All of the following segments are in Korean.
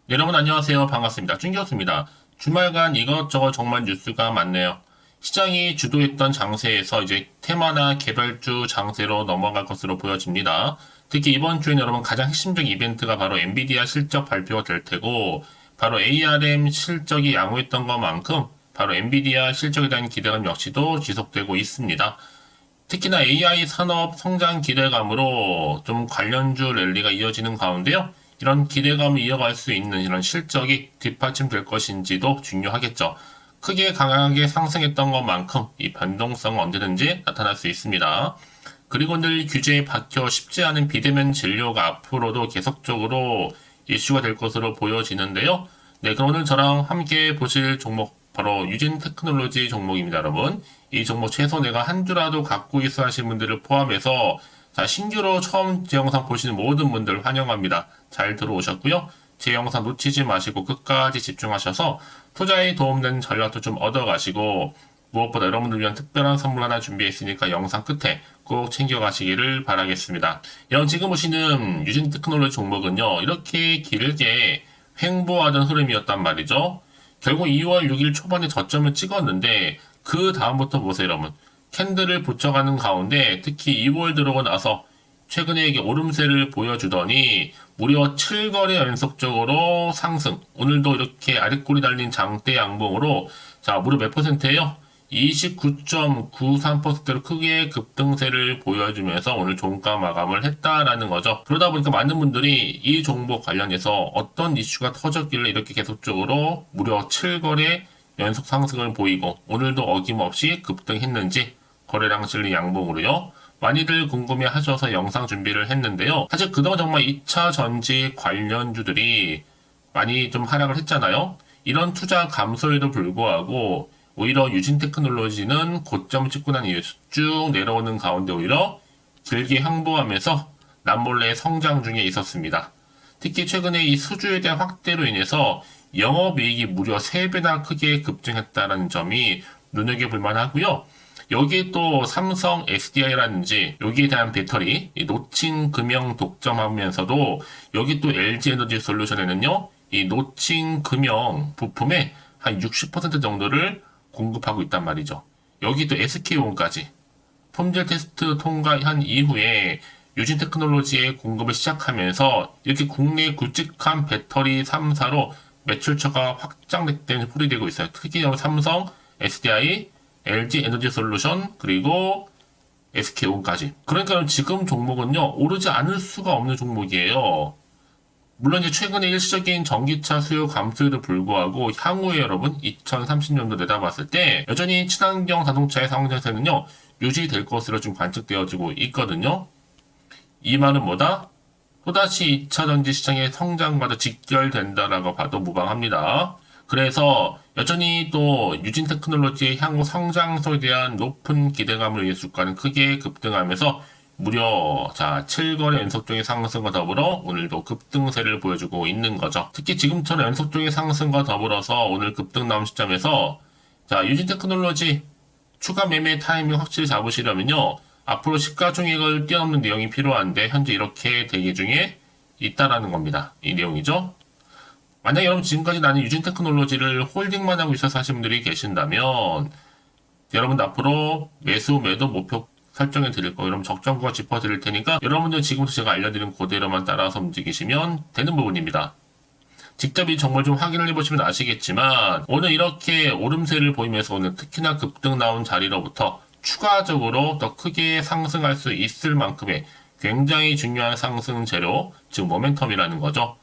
네, 여러분 안녕하세요. 반갑습니다. 준기였습니다. 주말간 이것저것 정말 뉴스가 많네요. 시장이 주도했던 장세에서 이제 테마나 개별주 장세로 넘어갈 것으로 보여집니다. 특히 이번 주에는 여러분 가장 핵심적 이벤트가 바로 엔비디아 실적 발표가 될 테고, 바로 ARM 실적이 양호했던 것만큼 바로 엔비디아 실적에 대한 기대감 역시도 지속되고 있습니다. 특히나 AI 산업 성장 기대감으로 좀 관련주 랠리가 이어지는 가운데요. 이런 기대감을 이어갈 수 있는 이런 실적이 뒷받침될 것인지도 중요하겠죠. 크게 강하게 상승했던 것만큼 이 변동성은 언제든지 나타날 수 있습니다. 그리고 늘 규제에 박혀 쉽지 않은 비대면 진료가 앞으로도 계속적으로 이슈가 될 것으로 보여지는데요. 네, 그럼 오늘 저랑 함께 보실 종목 바로 유진 테크놀로지 종목입니다, 여러분. 이 종목 최소 내가 한 주라도 갖고 있어 하신 분들을 포함해서 자, 신규로 처음 제 영상 보시는 모든 분들 환영합니다. 잘 들어오셨고요. 제 영상 놓치지 마시고 끝까지 집중하셔서 투자에 도움되는 전략도 좀 얻어가시고 무엇보다 여러분들 위한 특별한 선물 하나 준비했으니까 영상 끝에 꼭 챙겨가시기를 바라겠습니다. 여러분 지금 보시는 유진 테크놀로지 종목은요. 이렇게 길게 횡보하던 흐름이었단 말이죠. 결국 2월 6일 초반에 저점을 찍었는데 그 다음부터 보세요, 여러분. 캔들을 붙여가는 가운데 특히 2월 들어오고 나서 최근에 이게 오름세를 보여주더니 무려 7거래 연속적으로 상승. 오늘도 이렇게 아랫골이 달린 장대 양봉으로 자, 무려 몇 퍼센트예요? 29.93%로 크게 급등세를 보여주면서 오늘 종가 마감을 했다라는 거죠. 그러다 보니까 많은 분들이 이 종목 관련해서 어떤 이슈가 터졌길래 이렇게 계속적으로 무려 7거래 연속 상승을 보이고 오늘도 어김없이 급등했는지 거래량 실리 양봉으로요. 많이들 궁금해 하셔서 영상 준비를 했는데요. 사실 그동안 정말 2차 전지 관련주들이 많이 좀 하락을 했잖아요. 이런 투자 감소에도 불구하고 오히려 유진 테크놀로지는 고점 찍고 난 이후에 쭉 내려오는 가운데 오히려 길게 항보하면서 남몰래 성장 중에 있었습니다. 특히 최근에 이 수주에 대한 확대로 인해서 영업이익이 무려 3배나 크게 급증했다는 점이 눈여겨볼 만하고요. 여기에 또 삼성 SDI라든지 여기에 대한 배터리 노칭 금형 독점하면서도 여기 또 LG 에너지 솔루션에는요. 이 노칭 금형 부품의 한 60% 정도를 공급하고 있단 말이죠. 여기 또 SK온까지 품질 테스트 통과한 이후에 유진 테크놀로지의 공급을 시작하면서 이렇게 국내 굵직한 배터리 3사로 매출처가 확장된 풀이 되고 있어요. 특히 삼성, SDI, LG 에너지 솔루션, 그리고 SK온까지. 그러니까 지금 종목은요, 오르지 않을 수가 없는 종목이에요. 물론 이제 최근에 일시적인 전기차 수요 감소에도 불구하고 향후에 여러분 2030년도 내다봤을 때 여전히 친환경 자동차의 상승세는요 유지될 것으로 좀 관측되어지고 있거든요. 이 말은 뭐다? 또다시 2차 전지 시장의 성장과도 직결된다라고 봐도 무방합니다. 그래서 여전히 또 유진 테크놀로지의 향후 성장성에 대한 높은 기대감을 위해 주가는 크게 급등하면서 무려 7거래 연속적인 상승과 더불어 오늘도 급등세를 보여주고 있는 거죠. 특히 지금처럼 연속적인 상승과 더불어서 오늘 급등 나온 시점에서 유진 테크놀로지 추가 매매 타이밍 확실히 잡으시려면요. 앞으로 시가총액을 뛰어넘는 내용이 필요한데 현재 이렇게 대기 중에 있다라는 겁니다. 이 내용이죠. 만약에 여러분 지금까지 나는 유진 테크놀로지를 홀딩만 하고 있어서 하신 분들이 계신다면 여러분 앞으로 매수 매도 목표 설정해 드릴 거예요. 여러분 적정가 짚어 드릴 테니까 여러분들 지금부터 제가 알려드린 그대로만 따라서 움직이시면 되는 부분입니다. 직접 이 정보를 좀 확인을 해보시면 아시겠지만 오늘 이렇게 오름세를 보이면서 오늘 특히나 급등 나온 자리로부터 추가적으로 더 크게 상승할 수 있을 만큼의 굉장히 중요한 상승 재료, 즉 모멘텀이라는 거죠.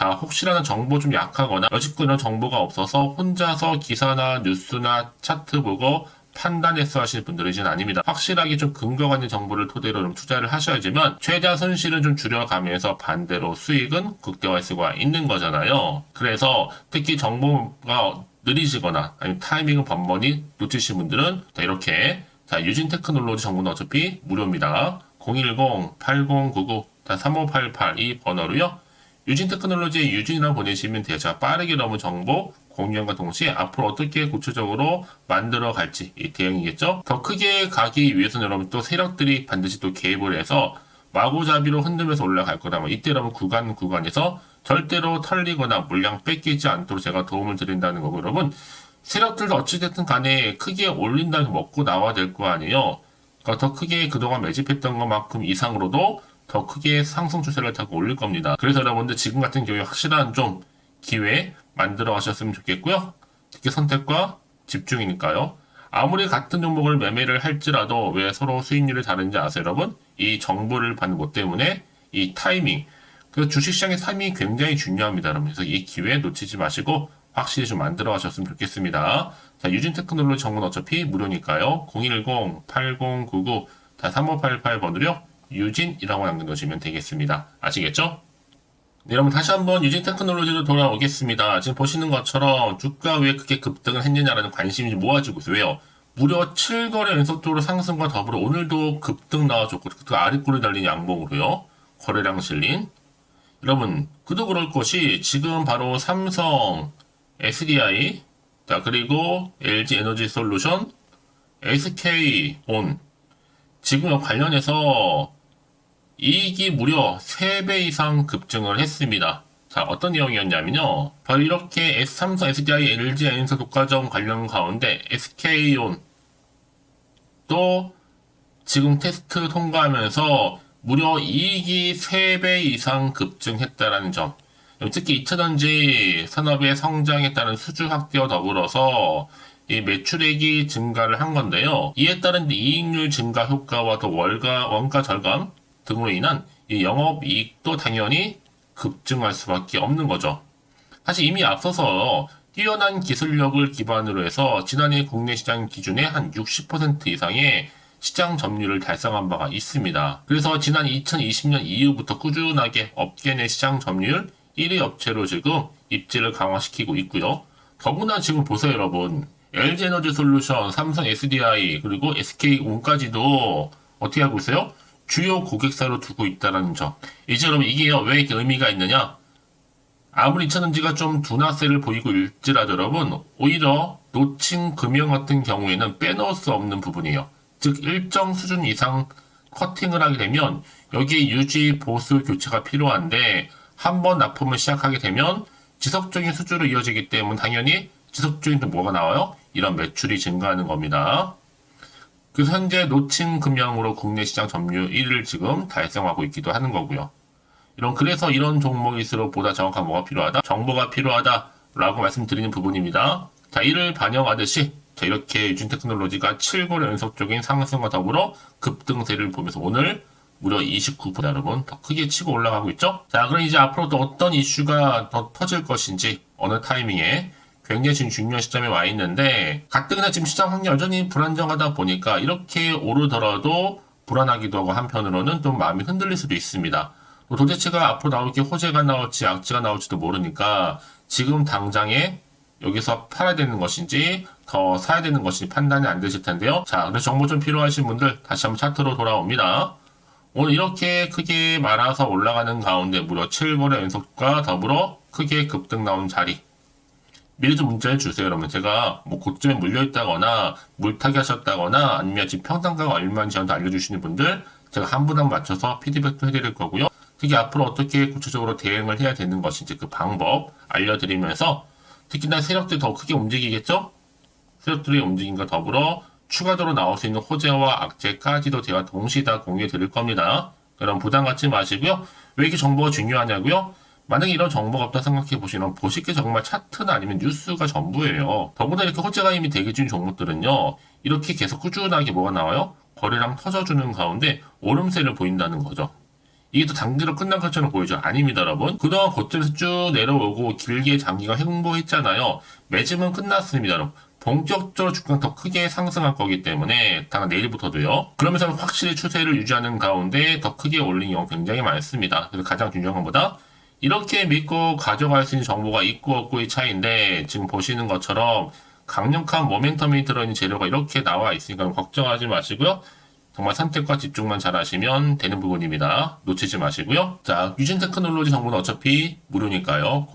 혹시라도 정보 좀 약하거나 여직구 이런 정보가 없어서 혼자서 기사나 뉴스나 차트 보고 판단해서 하시는 분들이진 아닙니다. 확실하게 좀 근거가 있는 정보를 토대로 좀 투자를 하셔야지만 최대한 손실은 좀 줄여가면서 반대로 수익은 극대화할 수가 있는 거잖아요. 그래서 특히 정보가 느리시거나 아니면 타이밍을 번번이 놓치신 분들은 이렇게 유진 테크놀로지 정보는 어차피 무료입니다. 010-8099-3588 이 번호로요. 유진 테크놀로지의 유진이라고 보내시면 돼요. 제가 빠르게 너무 정보 공유함과 동시에 앞으로 어떻게 구체적으로 만들어 갈지 이 대응이겠죠. 더 크게 가기 위해서는 여러분 또 세력들이 반드시 또 개입을 해서 마구잡이로 흔들면서 올라갈 거다. 이때 여러분 구간에서 절대로 털리거나 물량 뺏기지 않도록 제가 도움을 드린다는 거고, 여러분 세력들도 어찌됐든 간에 크게 올린다면 먹고 나와야 될 거 아니에요. 그러니까 더 크게 그동안 매집했던 것만큼 이상으로도 더 크게 상승 추세를 타고 올릴 겁니다. 그래서 여러분들 지금 같은 경우에 확실한 좀 기회 만들어 가셨으면 좋겠고요. 특히 선택과 집중이니까요. 아무리 같은 종목을 매매를 할지라도 왜 서로 수익률이 다른지 아세요, 여러분? 이 정보를 받는 것 때문에 이 타이밍. 그래서 주식시장의 타이밍이 굉장히 중요합니다, 여러분. 그래서 이 기회 놓치지 마시고 확실히 좀 만들어 가셨으면 좋겠습니다. 자, 유진 테크놀로지 정보는 어차피 무료니까요. 010-8099-3588번으로요. 유진이라고 남겨놓으시면 되겠습니다. 아시겠죠? 네, 여러분 다시 한번 유진 테크놀로지로 돌아오겠습니다. 지금 보시는 것처럼 주가 왜 그렇게 급등을 했느냐라는 관심이 모아지고 있어요. 왜요? 무려 7거래 연속적으로 상승과 더불어 오늘도 급등 나와줬고 그 아랫골을 달린 양봉으로요. 거래량 실린. 여러분 그도 그럴 것이 지금 바로 삼성, SDI, 자 그리고 LG 에너지 솔루션, SK온 지금 관련해서 이익이 무려 3배 이상 급증을 했습니다. 자, 어떤 내용이었냐면요. 바로 이렇게 삼성, SDI, LG 엔서 독과점 관련 가운데 SK온 또 지금 테스트 통과하면서 무려 이익이 3배 이상 급증했다라는 점. 특히 2차전지 산업의 성장에 따른 수주 확대와 더불어서 이 매출액이 증가를 한 건데요. 이에 따른 이익률 증가 효과와 또 원가 절감 등으로 인한 이 영업이익도 당연히 급증할 수밖에 없는 거죠. 사실 이미 앞서서 뛰어난 기술력을 기반으로 해서 지난해 국내 시장 기준의 한 60% 이상의 시장 점유율을 달성한 바가 있습니다. 그래서 지난 2020년 이후부터 꾸준하게 업계 내 시장 점유율 1위 업체로 지금 입지를 강화시키고 있고요. 더구나 지금 보세요, 여러분. LG에너지 솔루션, 삼성 SDI, 그리고 SK온까지도 어떻게 하고 있어요? 주요 고객사로 두고 있다는 점. 이제 여러분 이게요 왜 이렇게 의미가 있느냐? 아무리 2차전지가 좀 둔화세를 보이고 있지라도 여러분 오히려 노칭 금융 같은 경우에는 빼놓을 수 없는 부분이에요. 즉 일정 수준 이상 커팅을 하게 되면 여기에 유지 보수 교체가 필요한데 한번 납품을 시작하게 되면 지속적인 수주로 이어지기 때문에 당연히 지속적인 또 뭐가 나와요? 이런 매출이 증가하는 겁니다. 그래서 현재 노칭 금융으로 국내 시장 점유율 1위를 지금 달성하고 있기도 하는 거고요. 그래서 이런 종목일수록 보다 정확한 뭐가 필요하다? 정보가 필요하다라고 말씀드리는 부분입니다. 자, 이를 반영하듯이 자, 이렇게 유진테크놀로지가 7거래 연속적인 상승과 더불어 급등세를 보면서 오늘 무려 29% 여러분 더 크게 치고 올라가고 있죠? 자, 그럼 이제 앞으로 또 어떤 이슈가 더 터질 것인지 어느 타이밍에 굉장히 지금 중요한 시점에 와 있는데 가뜩이나 지금 시장 환경이 여전히 불안정하다 보니까 이렇게 오르더라도 불안하기도 하고 한편으로는 좀 마음이 흔들릴 수도 있습니다. 도대체가 앞으로 나올 게 호재가 나올지 악재가 나올지도 모르니까 지금 당장에 여기서 팔아야 되는 것인지 더 사야 되는 것인지 판단이 안 되실 텐데요. 자, 그래서 정보 좀 필요하신 분들 다시 한번 차트로 돌아옵니다. 오늘 이렇게 크게 말아서 올라가는 가운데 무려 7거래 연속과 더불어 크게 급등 나온 자리 미리 좀 문자해 주세요, 여러분. 제가 뭐 고점에 물려있다거나 물타기 하셨다거나 아니면 지금 평단가가 얼마인지 저한테 알려주시는 분들 제가 한 분 한 분 맞춰서 피드백도 해드릴 거고요. 특히 앞으로 어떻게 구체적으로 대응을 해야 되는 것인지 그 방법 알려드리면서 특히나 세력들이 더 크게 움직이겠죠? 세력들의 움직임과 더불어 추가적으로 나올 수 있는 호재와 악재까지도 제가 동시에 다 공유해 드릴 겁니다. 여러분 부담 갖지 마시고요. 왜 이렇게 정보가 중요하냐고요? 만약에 이런 정보가 없다 생각해 보시면 보실 게 정말 차트나 아니면 뉴스가 전부예요. 더구나 이렇게 호재가 이미 대기 중인 종목들은요. 이렇게 계속 꾸준하게 뭐가 나와요? 거래량 터져주는 가운데 오름세를 보인다는 거죠. 이게 또 단기로 끝난 것처럼 보이죠? 아닙니다, 여러분. 그동안 고점에서 쭉 내려오고 길게 장기가 횡보했잖아요. 매집은 끝났습니다, 여러분. 본격적으로 주가가 더 크게 상승할 거기 때문에 당연 내일부터도요. 그러면서 확실히 추세를 유지하는 가운데 더 크게 올린 경우 굉장히 많습니다. 그래서 가장 중요한 것보다 이렇게 믿고 가져갈 수 있는 정보가 있고 없고의 차이인데 지금 보시는 것처럼 강력한 모멘텀이 들어있는 재료가 이렇게 나와 있으니까 걱정하지 마시고요. 정말 선택과 집중만 잘 하시면 되는 부분입니다. 놓치지 마시고요. 자, 유진테크놀로지 정보는 어차피 무료니까요.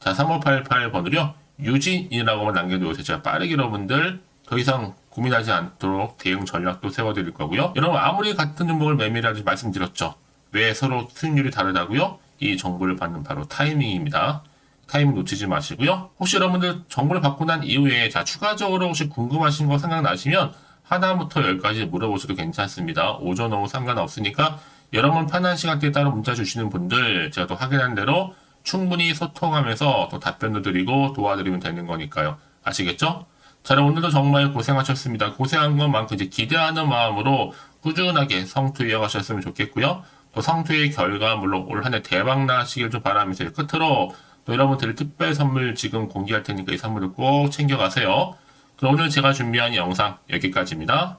010-8099-3588번으로요. 유진이라고만 남겨두세요. 제가 빠르게 여러분들 더 이상 고민하지 않도록 대응 전략도 세워드릴 거고요. 여러분 아무리 같은 종목을 매매를 하지 말씀드렸죠. 왜 서로 수익률이 다르다고요? 이 정보를 받는 바로 타이밍입니다. 타이밍 놓치지 마시고요. 혹시 여러분들 정보를 받고 난 이후에 자 추가적으로 혹시 궁금하신 거 생각나시면 하나부터 10까지 물어보셔도 괜찮습니다. 오전, 오후 상관없으니까 여러분 편한 시간대에 따로 문자 주시는 분들 제가 또 확인한 대로 충분히 소통하면서 또 답변도 드리고 도와드리면 되는 거니까요. 아시겠죠? 자, 오늘도 정말 고생하셨습니다. 고생한 것만큼 이제 기대하는 마음으로 꾸준하게 성투 이어가셨으면 좋겠고요. 또 성투의 결과 물론 올 한 해 대박 나시길 좀 바라면서 끝으로 또 여러분들 특별 선물 지금 공개할 테니까 이 선물을 꼭 챙겨가세요. 그럼 오늘 제가 준비한 영상 여기까지입니다.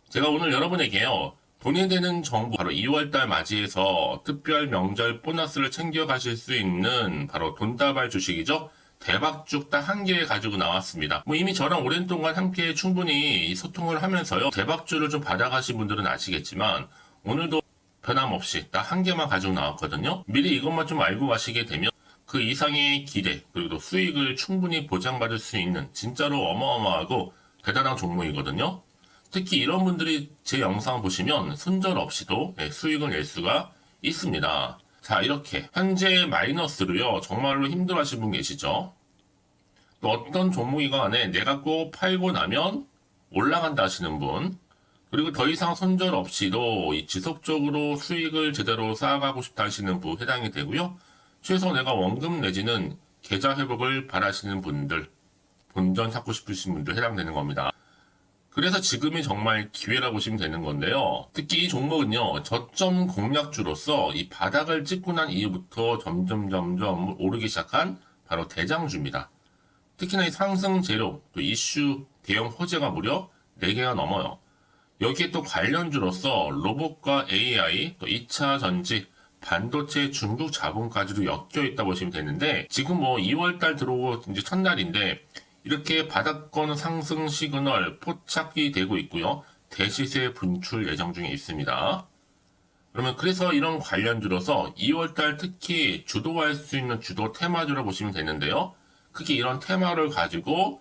제가 오늘 여러분에게요. 돈이 되는 정보 바로 2월달 맞이해서 특별 명절 보너스를 챙겨가실 수 있는 바로 돈다발 주식이죠. 대박죽 딱 한 개 가지고 나왔습니다. 뭐 이미 저랑 오랜 동안 함께 충분히 소통을 하면서요. 대박주를 좀 받아가신 분들은 아시겠지만 오늘도 변함없이 딱 한 개만 가지고 나왔거든요. 미리 이것만 좀 알고 가시게 되면 그 이상의 기대 그리고 또 수익을 충분히 보장받을 수 있는 진짜로 어마어마하고 대단한 종목이거든요. 특히 이런 분들이 제 영상 보시면 손절 없이도 수익을 낼 수가 있습니다. 자, 이렇게 현재 마이너스로요. 정말로 힘들어하시는 분 계시죠? 또 어떤 종목이건 간에 내가 꼭 팔고 나면 올라간다 하시는 분, 그리고 더 이상 손절 없이도 지속적으로 수익을 제대로 쌓아가고 싶다 하시는 분 해당이 되고요. 최소 내가 원금 내지는 계좌 회복을 바라시는 분들, 본전 찾고 싶으신 분들 해당되는 겁니다. 그래서 지금이 정말 기회라고 보시면 되는 건데요. 특히 이 종목은요, 저점 공략주로서 이 바닥을 찍고 난 이후부터 점점 오르기 시작한 바로 대장주입니다. 특히나 이 상승 재료, 또 이슈, 대형 호재가 무려 4개가 넘어요. 여기에 또 관련주로서 로봇과 AI, 또 2차 전지, 반도체 중국 자본까지도 엮여 있다 보시면 되는데 지금 뭐 2월달 들어오고 이제 첫날인데 이렇게 바닥권 상승 시그널 포착이 되고 있고요. 대시세 분출 예정 중에 있습니다. 그러면 그래서 이런 관련주로서 2월달 특히 주도할 수 있는 주도 테마주로 보시면 되는데요. 크게 이런 테마를 가지고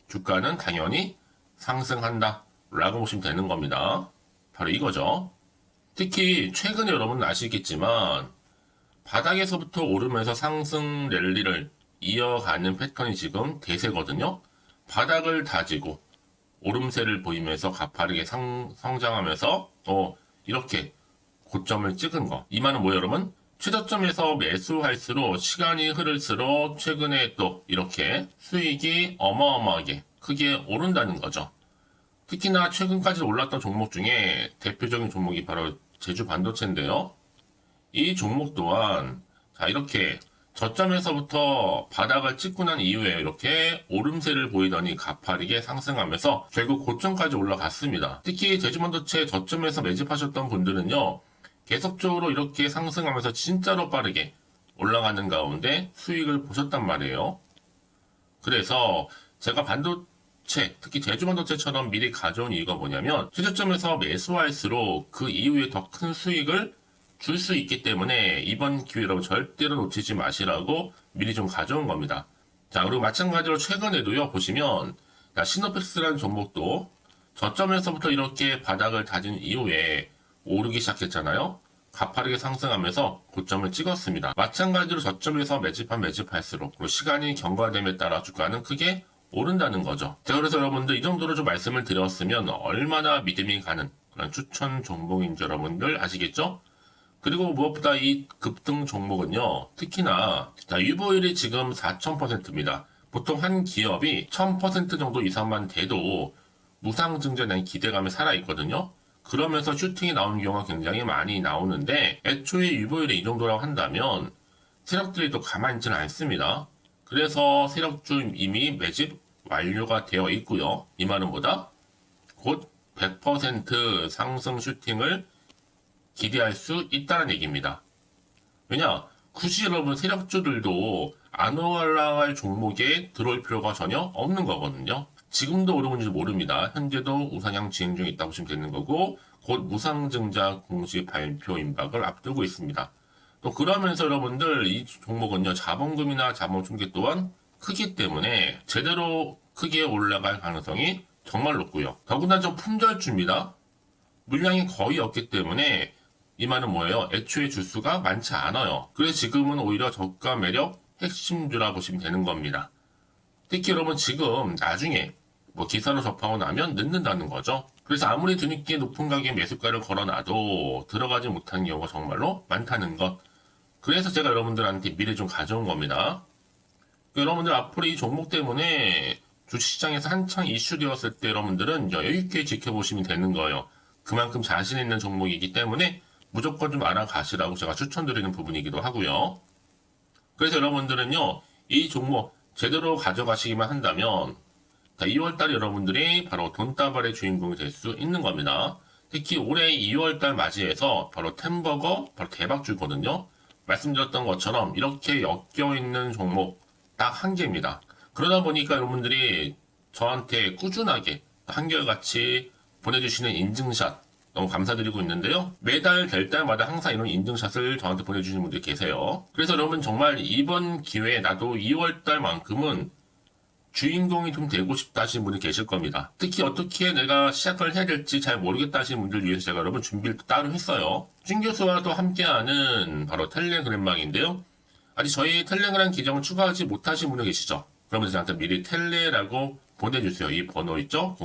주가는 당연히 상승한다 라고 보시면 되는 겁니다. 바로 이거죠. 특히 최근에 여러분 아시겠지만 바닥에서부터 오르면서 상승 랠리를 이어가는 패턴이 지금 대세거든요. 바닥을 다지고 오름세를 보이면서 가파르게 성장하면서 이렇게 고점을 찍은 거. 이 말은 뭐예요, 여러분? 최저점에서 매수할수록 시간이 흐를수록 최근에 또 이렇게 수익이 어마어마하게 크게 오른다는 거죠. 특히나 최근까지 올랐던 종목 중에 대표적인 종목이 바로 제주 반도체인데요. 이 종목 또한 자 이렇게 저점에서부터 바닥을 찍고 난 이후에 이렇게 오름세를 보이더니 가파르게 상승하면서 결국 고점까지 올라갔습니다. 특히 제주 반도체 저점에서 매집하셨던 분들은요. 계속적으로 이렇게 상승하면서 진짜로 빠르게 올라가는 가운데 수익을 보셨단 말이에요. 그래서 제가 반도체, 특히 제주 반도체처럼 미리 가져온 이유가 뭐냐면 최저점에서 매수할수록 그 이후에 더 큰 수익을 줄 수 있기 때문에 이번 기회로 절대로 놓치지 마시라고 미리 좀 가져온 겁니다. 자, 그리고 마찬가지로 최근에도요, 보시면 시노펙스라는 종목도 저점에서부터 이렇게 바닥을 다진 이후에 오르기 시작했잖아요. 가파르게 상승하면서 고점을 찍었습니다. 마찬가지로 저점에서 매집할수록 그리고 시간이 경과됨에 따라 주가는 크게 오른다는 거죠. 자, 그래서 여러분들 이 정도로 좀 말씀을 드렸으면 얼마나 믿음이 가는 그런 추천 종목인지 여러분들 아시겠죠? 그리고 무엇보다 이 급등 종목은요, 특히나 유보율이 지금 4000%입니다. 보통 한 기업이 1000% 정도 이상만 돼도 무상증자에 대한 기대감이 살아있거든요. 그러면서 슈팅이 나오는 경우가 굉장히 많이 나오는데 애초에 유보율이 이 정도라고 한다면 세력들이 또 가만히 있지는 않습니다. 그래서 세력주 이미 매집 완료가 되어 있고요. 이 말은 뭐다? 곧 100% 상승 슈팅을 기대할 수 있다는 얘기입니다. 왜냐? 굳이 여러분 세력주들도 안 올라갈 종목에 들어올 필요가 전혀 없는 거거든요. 지금도 오르는지 모릅니다. 현재도 우상향 진행 중에 있다고 보시면 되는 거고 곧 무상증자 공시 발표 임박을 앞두고 있습니다. 또 그러면서 여러분들 이 종목은요 자본금이나 자본 충격 또한 크기 때문에 제대로 크게 올라갈 가능성이 정말 높고요. 더군다나 좀 품절주입니다. 물량이 거의 없기 때문에 이 말은 뭐예요? 애초에 주수가 많지 않아요. 그래서 지금은 오히려 저가 매력 핵심주라 보시면 되는 겁니다. 특히 여러분 지금 나중에 뭐 기사로 접하고 나면 늦는다는 거죠. 그래서 아무리 뒤늦게 높은 가격의 매수가를 걸어놔도 들어가지 못하는 경우가 정말로 많다는 것. 그래서 제가 여러분들한테 미리 좀 가져온 겁니다. 여러분들 앞으로 이 종목 때문에 주식시장에서 한창 이슈되었을 때 여러분들은 여유있게 지켜보시면 되는 거예요. 그만큼 자신 있는 종목이기 때문에 무조건 좀 알아가시라고 제가 추천드리는 부분이기도 하고요. 그래서 여러분들은요, 이 종목 제대로 가져가시기만 한다면 2월달에 여러분들이 바로 돈다발의 주인공이 될 수 있는 겁니다. 특히 올해 2월달 맞이해서 바로 템버거 바로 대박주거든요. 말씀드렸던 것처럼 이렇게 엮여있는 종목 딱 한 개입니다. 그러다 보니까 여러분들이 저한테 꾸준하게 한결같이 보내주시는 인증샷 너무 감사드리고 있는데요. 매달 될 때마다 항상 이런 인증샷을 저한테 보내주시는 분들이 계세요. 그래서 여러분 정말 이번 기회에 나도 2월달만큼은 주인공이 좀 되고 싶다 하시는 분이 계실 겁니다. 특히 어떻게 내가 시작을 해야 될지 잘 모르겠다 하시는 분들 위해서 제가 여러분 준비를 따로 했어요. 준 교수와도 함께하는 바로 텔레그램방인데요. 아직 저희 텔레그램 계정을 추가하지 못하신 분들 계시죠? 그러면 저한테 미리 텔레라고 보내주세요. 이 번호 있죠?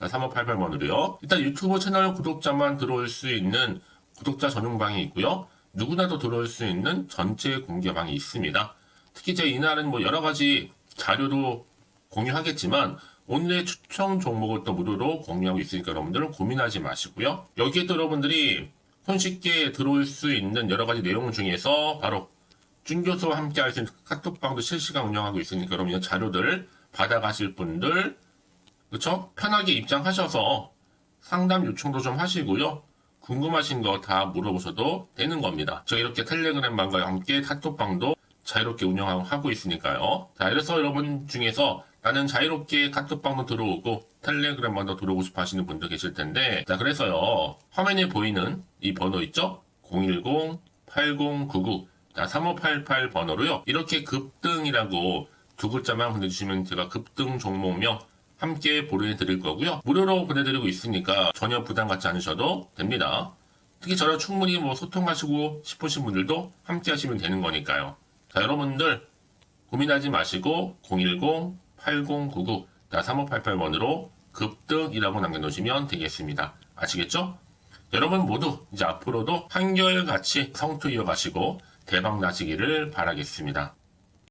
010-8099-3588번으로요. 일단 유튜브 채널 구독자만 들어올 수 있는 구독자 전용방이 있고요. 누구나도 들어올 수 있는 전체 공개방이 있습니다. 특히 제 이날은 뭐 여러 가지 자료도 공유하겠지만 오늘의 추천 종목을 또 무료로 공유하고 있으니까 여러분들은 고민하지 마시고요. 여기에 또 여러분들이 손쉽게 들어올 수 있는 여러 가지 내용 중에서 바로 준교수와 함께 할 수 있는 카톡방도 실시간 운영하고 있으니까 여러분 이런 자료들 받아가실 분들 그쵸? 편하게 입장하셔서 상담 요청도 좀 하시고요. 궁금하신 거 다 물어보셔도 되는 겁니다. 저 이렇게 텔레그램방과 함께 카톡방도 자유롭게 운영하고 있으니까요. 자, 이래서 여러분 중에서 나는 자유롭게 카톡방도 들어오고 텔레그램방도 들어오고 싶어 하시는 분들 계실 텐데, 자, 그래서요. 화면에 보이는 이 번호 있죠? 010-8099 3588 번호로요. 이렇게 급등이라고 두 글자만 보내주시면 제가 급등 종목명 함께 보내드릴 거고요. 무료로 보내드리고 있으니까 전혀 부담 갖지 않으셔도 됩니다. 특히 저랑 충분히 뭐 소통하시고 싶으신 분들도 함께 하시면 되는 거니까요. 자, 여러분들 고민하지 마시고 010-8099-3588번으로 급등이라고 남겨놓으시면 되겠습니다. 아시겠죠? 여러분 모두 이제 앞으로도 한결같이 성투 이어가시고 대박 나시기를 바라겠습니다.